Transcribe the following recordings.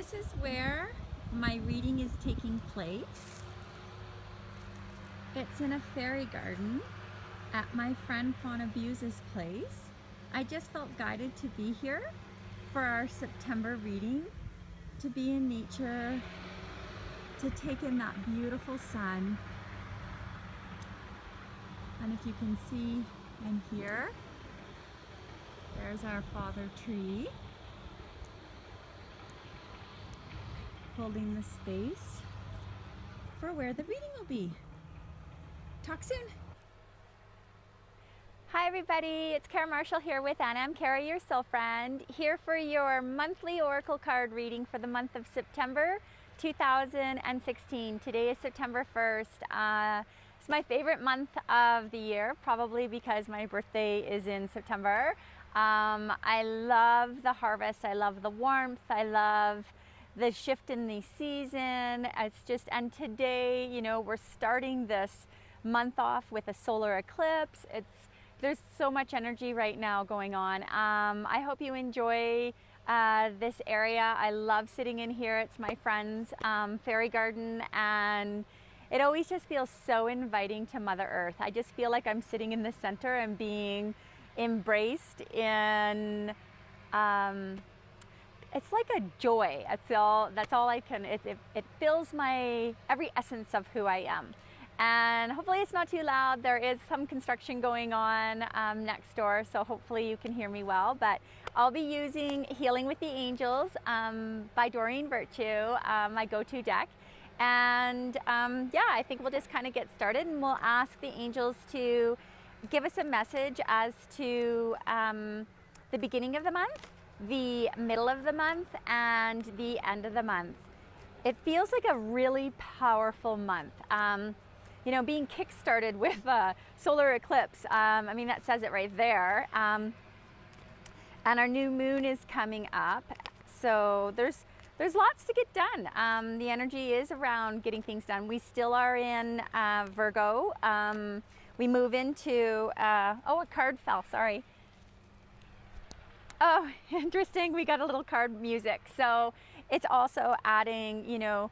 This is where my reading is taking place. It's in a fairy garden at my friend Fauna Buse's place. I just felt guided to be here for our September reading, to be in nature, to take in that beautiful sun. And if you can see and hear, there's our father tree holding the space for where the reading will be. Talk soon. Hi everybody, it's Cara Marshall here with Anna. I'm Cara, your soul friend, here for your monthly oracle card reading for the month of September 2016. Today is September 1st. It's my favorite month of the year, probably because my birthday is in September. I love the harvest, I love the warmth, I love the shift in the season. It's just, and today, you know, we're starting this month off with a solar eclipse. There's so much energy right now going on. I hope you enjoy this area. I love sitting in here. It's my friend's fairy garden, and it always just feels so inviting to Mother Earth. I just feel like I'm sitting in the center and being embraced in, it's like a joy. That's all I can, it fills my, every essence of who I am. And hopefully it's not too loud. There is some construction going on next door, so hopefully you can hear me well. But I'll be using Healing with the Angels by Doreen Virtue, my go-to deck. And yeah, I think we'll just kind of get started, and we'll ask the angels to give us a message as to the beginning of the month, the middle of the month, and the end of the month. It feels like a really powerful month. You know, being kick-started with a solar eclipse, I mean, that says it right there. And our new moon is coming up. So there's lots to get done. The energy is around getting things done. We still are in Virgo. We move into, oh, a card fell, sorry. Oh, interesting, we got a little card music. So it's also adding, you know,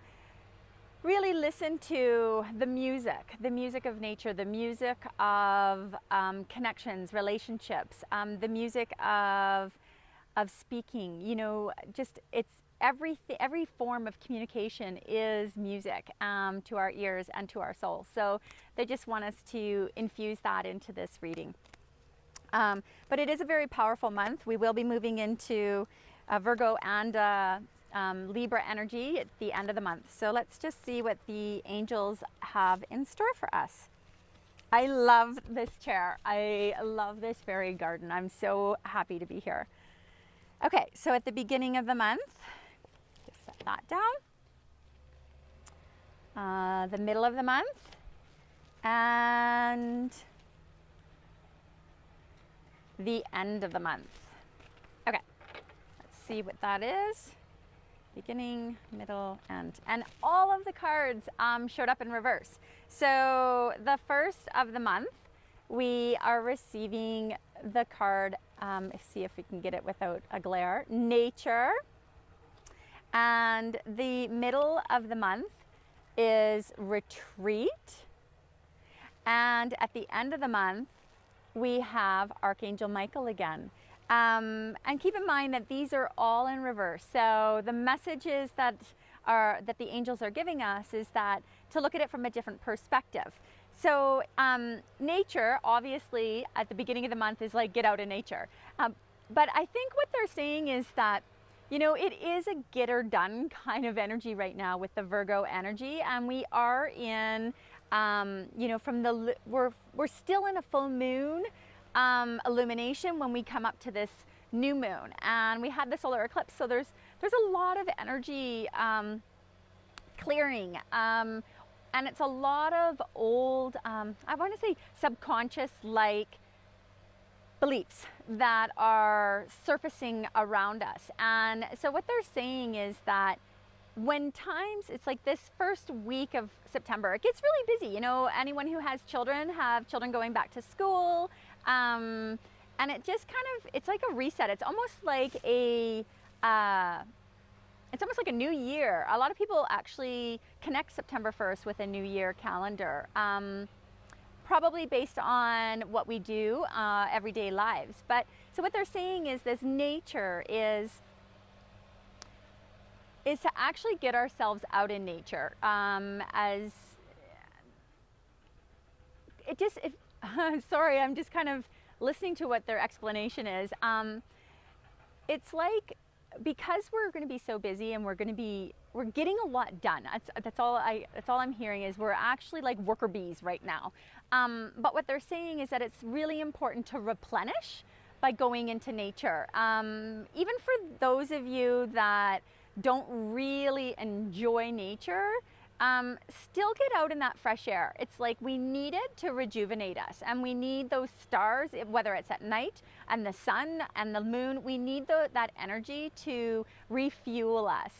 really listen to the music of nature, the music of connections, relationships, the music of speaking. You know, just it's every form of communication is music to our ears and to our souls. So they just want us to infuse that into this reading. But it is a very powerful month. We will be moving into Virgo and Libra energy at the end of the month. So let's just see what the angels have in store for us. I love this chair. I love this fairy garden. I'm so happy to be here. Okay, so at the beginning of the month, just set that down. The middle of the month, and the end of the month. Okay, let's see what that is. Beginning, middle, end. And all of the cards showed up in reverse. So the first of the month, we are receiving the card, let's see if we can get it without a glare, Nature. And the middle of the month is Retreat. And at the end of the month, we have Archangel Michael again. And keep in mind that these are all in reverse. So the messages that the angels are giving us is that to look at it from a different perspective. So nature, obviously, at the beginning of the month is like, get out in nature. But I think what they're saying is that, you know, it is a get her done kind of energy right now with the Virgo energy. And we are in, you know, from the, we're still in a full moon illumination when we come up to this new moon, and we had the solar eclipse, so there's a lot of energy clearing, and it's a lot of old, I want to say subconscious like beliefs that are surfacing around us. And so what they're saying is that when times, it's like this first week of September, it gets really busy. You know, anyone who has children have children going back to school. And it just kind of, it's like a reset. It's almost like a it's almost like a new year. A lot of people actually connect September 1st with a new year calendar, probably based on what we do everyday lives. But so what they're saying is this nature is to actually get ourselves out in nature, as it just, sorry, I'm just kind of listening to what their explanation is. It's like, because we're going to be so busy and we're getting a lot done. That's all I'm hearing is we're actually like worker bees right now. But what they're saying is that it's really important to replenish by going into nature. Even for those of you that don't really enjoy nature, still get out in that fresh air. It's like we need it to rejuvenate us, and we need those stars, whether it's at night and the sun and the moon, we need that energy to refuel us.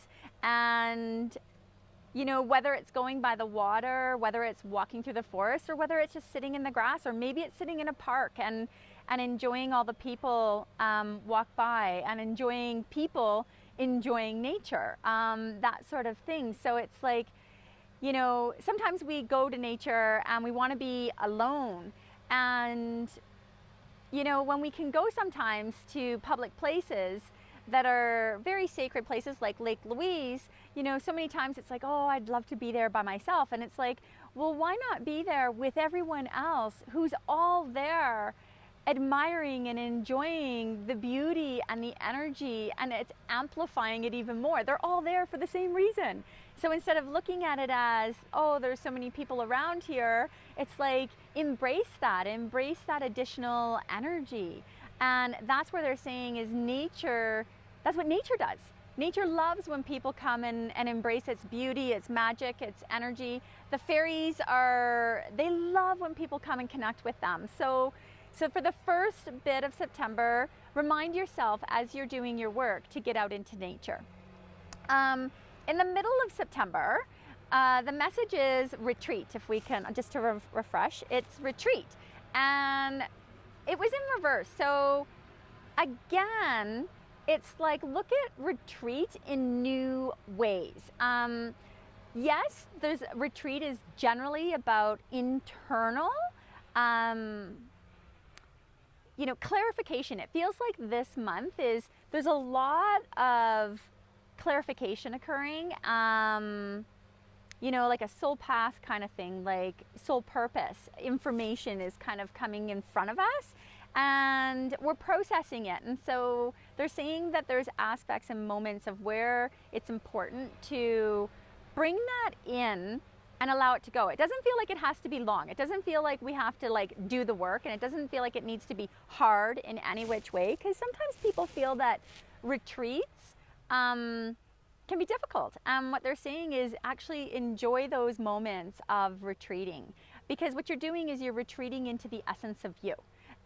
And you know, whether it's going by the water, whether it's walking through the forest, or whether it's just sitting in the grass, or maybe it's sitting in a park and enjoying all the people walk by, and enjoying people enjoying nature, that sort of thing. So it's like, you know, sometimes we go to nature and we want to be alone. And, you know, when we can go sometimes to public places that are very sacred places like Lake Louise, you know, so many times it's like, oh, I'd love to be there by myself. And it's like, well, why not be there with everyone else who's all there admiring and enjoying the beauty and the energy, and it's amplifying it even more. They're all there for the same reason. So instead of looking at it as, oh, there's so many people around here, it's like, embrace that additional energy. And that's where they're saying is nature, that's what nature does. Nature loves when people come and embrace its beauty, its magic, its energy. The fairies they love when people come and connect with them. So for the first bit of September, remind yourself as you're doing your work to get out into nature. In the middle of September, the message is retreat. If we can, just to refresh, it's retreat. And it was in reverse. So again, it's like, look at retreat in new ways. Yes, retreat is generally about internal, you know, clarification. It feels like this month there's a lot of clarification occurring, you know, like a soul path kind of thing, like soul purpose. Information is kind of coming in front of us and we're processing it. And so they're saying that there's aspects and moments of where it's important to bring that in and allow it to go. It doesn't feel like it has to be long. It doesn't feel like we have to like do the work, and it doesn't feel like it needs to be hard in any which way, because sometimes people feel that retreats can be difficult. What they're saying is actually enjoy those moments of retreating, because what you're doing is you're retreating into the essence of you,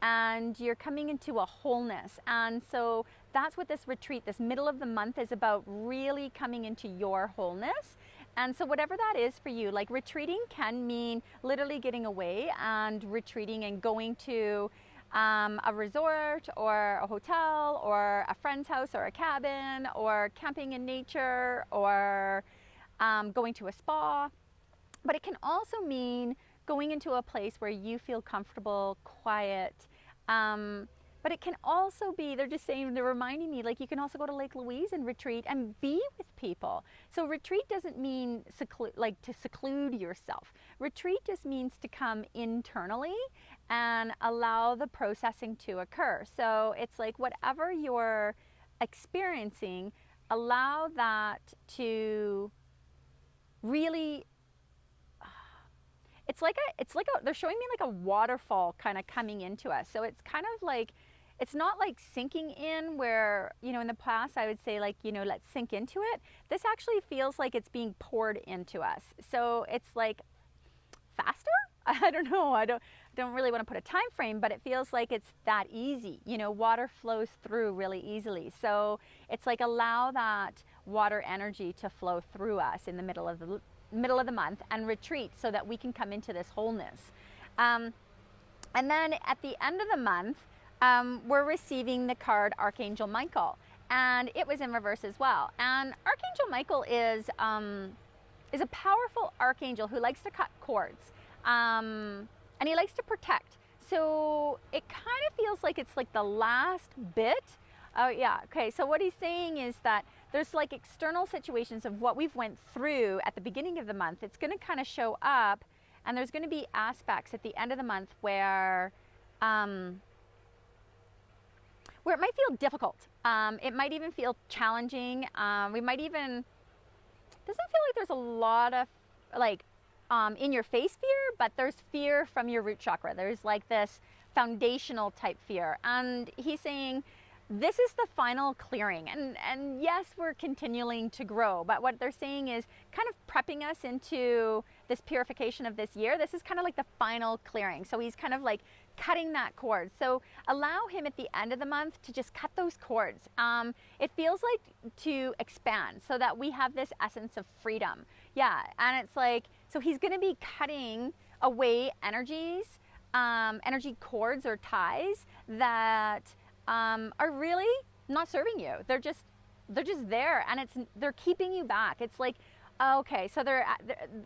and you're coming into a wholeness. And so that's what this retreat, this middle of the month, is about, really coming into your wholeness. And so whatever that is for you, like retreating can mean literally getting away and retreating and going to a resort or a hotel or a friend's house or a cabin, or camping in nature, or going to a spa. But it can also mean going into a place where you feel comfortable, quiet. But it can also be, they're reminding me, like, you can also go to Lake Louise and retreat and be with people. So retreat doesn't mean to seclude yourself. Retreat just means to come internally and allow the processing to occur. So it's like, whatever you're experiencing, allow that to really, they're showing me like a waterfall kind of coming into us. So it's kind of like, it's not like sinking in where, you know, in the past I would say, like, you know, let's sink into it. This actually feels like it's being poured into us. So it's like faster? I don't know. I don't really want to put a time frame, but it feels like it's that easy. You know, water flows through really easily. So it's like, allow that water energy to flow through us in the middle of the month, and retreat so that we can come into this wholeness. And then at the end of the month, we're receiving the card Archangel Michael. and it was in reverse as well. And Archangel Michael is a powerful archangel who likes to cut cords, and he likes to protect. So it kind of feels like it's like the last bit. Oh yeah, okay, so what he's saying is that there's like external situations of what we've went through at the beginning of the month. It's going to kind of show up, and there's going to be aspects at the end of the month where it might feel difficult. It might even feel challenging. We might even, doesn't feel like there's a lot of like in your face fear, but there's fear from your root chakra. There's like this foundational type fear. And he's saying, this is the final clearing. And yes, we're continuing to grow, but what they're saying is kind of prepping us into this purification of this year. This is kind of like the final clearing. So he's kind of like cutting that cord. So allow him at the end of the month to just cut those cords. It feels like to expand so that we have this essence of freedom. Yeah, and it's like, so he's gonna be cutting away energies, energy cords or ties that are really not serving you. They're just there, and they're keeping you back. It's like, okay, so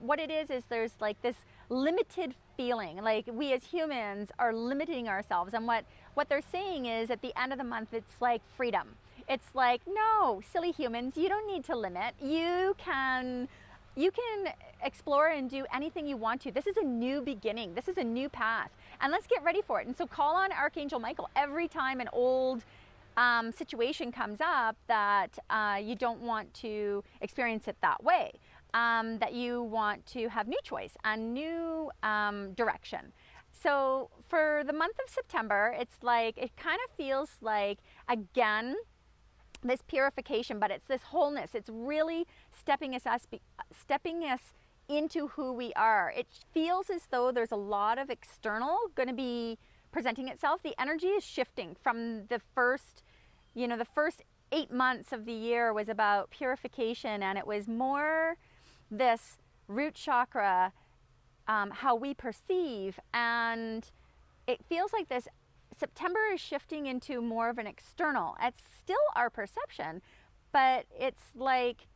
what it is there's like this limited feeling, like we as humans are limiting ourselves. And what they're saying is at the end of the month, it's like freedom. It's like, no, silly humans, you don't need to limit. You can explore and do anything you want to. This is a new beginning. This is a new path, and let's get ready for it. And so call on Archangel Michael every time an old situation comes up that you don't want to experience it that way, that you want to have new choice and new direction. So for the month of September, it's like, it kind of feels like, again, this purification, but it's this wholeness. It's really stepping us into who we are. It feels as though there's a lot of external going to be presenting itself. The energy is shifting from the first 8 months of the year was about purification, and it was more this root chakra, how we perceive, and it feels like this September is shifting into more of an external. It's still our perception, but it's like,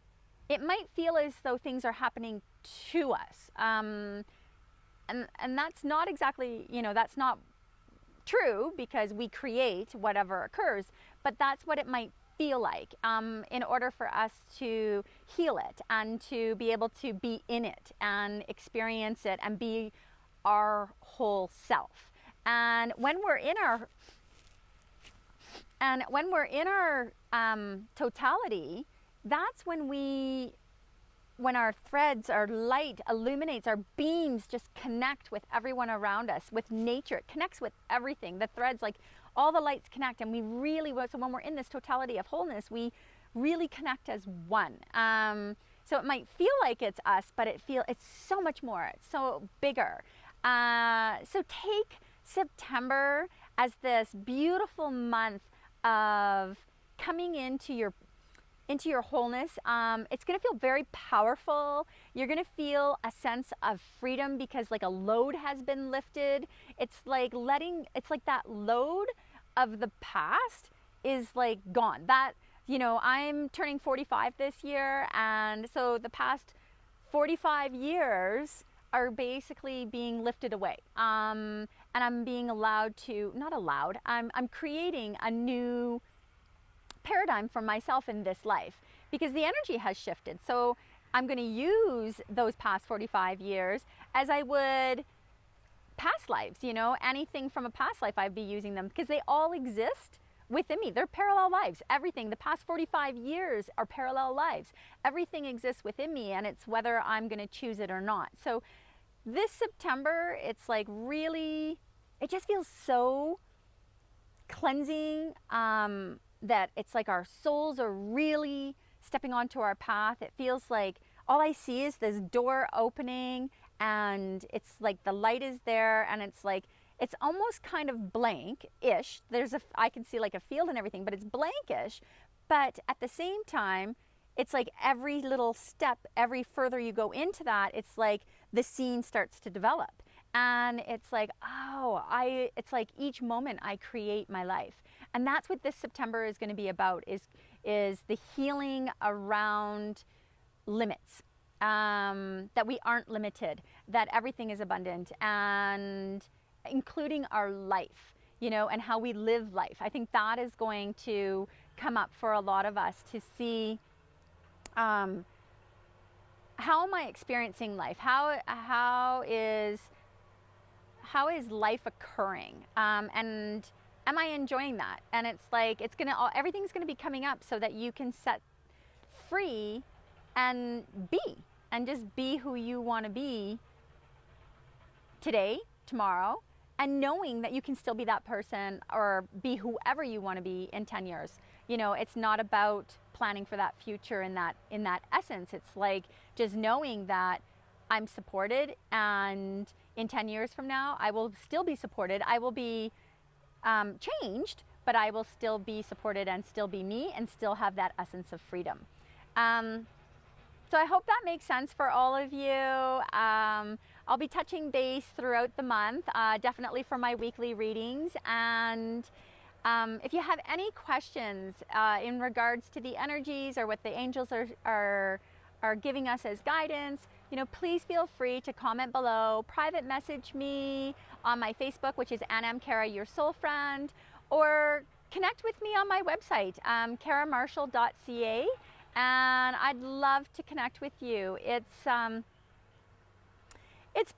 it might feel as though things are happening to us. And that's not exactly, that's not true, because we create whatever occurs, but that's what it might feel like in order for us to heal it and to be able to be in it and experience it and be our whole self. And when we're in our totality, that's when our threads, our light illuminates, our beams just connect with everyone around us, with nature. It connects with everything. The threads, like all the lights connect, and so when we're in this totality of wholeness, we really connect as one. So it might feel like it's us, but it's so much more. It's so bigger. So take September as this beautiful month of coming into your wholeness. It's going to feel very powerful. You're going to feel a sense of freedom because like a load has been lifted. It's like that load of the past is like gone. That, I'm turning 45 this year, and so the past 45 years are basically being lifted away. And I'm being I'm creating a new paradigm for myself in this life because the energy has shifted. So I'm going to use those past 45 years as I would past lives, anything from a past life, I'd be using them because they all exist within me. They're parallel lives. Everything, the past 45 years are parallel lives. Everything exists within me, and it's whether I'm going to choose it or not. So this September, it's like really, it just feels so cleansing, that it's like our souls are really stepping onto our path. It feels like all I see is this door opening, and it's like the light is there, and it's like, it's almost kind of blank-ish. I can see like a field and everything, but it's blankish. But at the same time, it's like every little step, every further you go into that, it's like the scene starts to develop. And it's like, it's like each moment I create my life. And that's what this September is going to be about, is is the healing around limits, that we aren't limited, that everything is abundant, and including our life, you know, and how we live life. I think that is going to come up for a lot of us to see, how am I experiencing life? How is life occurring? And am I enjoying that? And it's like, everything's gonna be coming up so that you can set free and just be who you want to be today, tomorrow, and knowing that you can still be that person or be whoever you want to be in 10 years. You know, it's not about planning for that future in that essence. It's like just knowing that I'm supported, and in 10 years from now, I will still be supported. I will be changed, but I will still be supported and still be me and still have that essence of freedom. So I hope that makes sense for all of you. I'll be touching base throughout the month, definitely for my weekly readings. And if you have any questions in regards to the energies or what the angels are giving us as guidance, you know, please feel free to comment below, private message me on my Facebook, which is Cara, your soul friend, or connect with me on my website, caramarshall.ca. And I'd love to connect with you. It's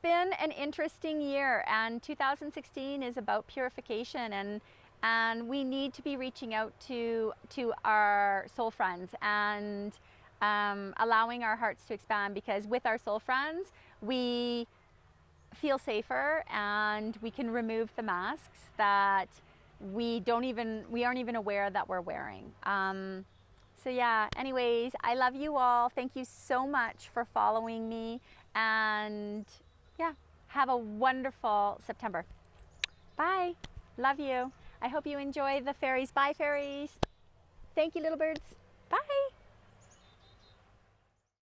been an interesting year, and 2016 is about purification, and we need to be reaching out to our soul friends and allowing our hearts to expand, because with our soul friends we feel safer and we can remove the masks that we aren't even aware that we're wearing. So yeah, anyways, I love you all. Thank you so much for following me, and yeah, have a wonderful September. Bye. Love you. I hope you enjoy the fairies. Bye, fairies. Thank you, little birds. Bye.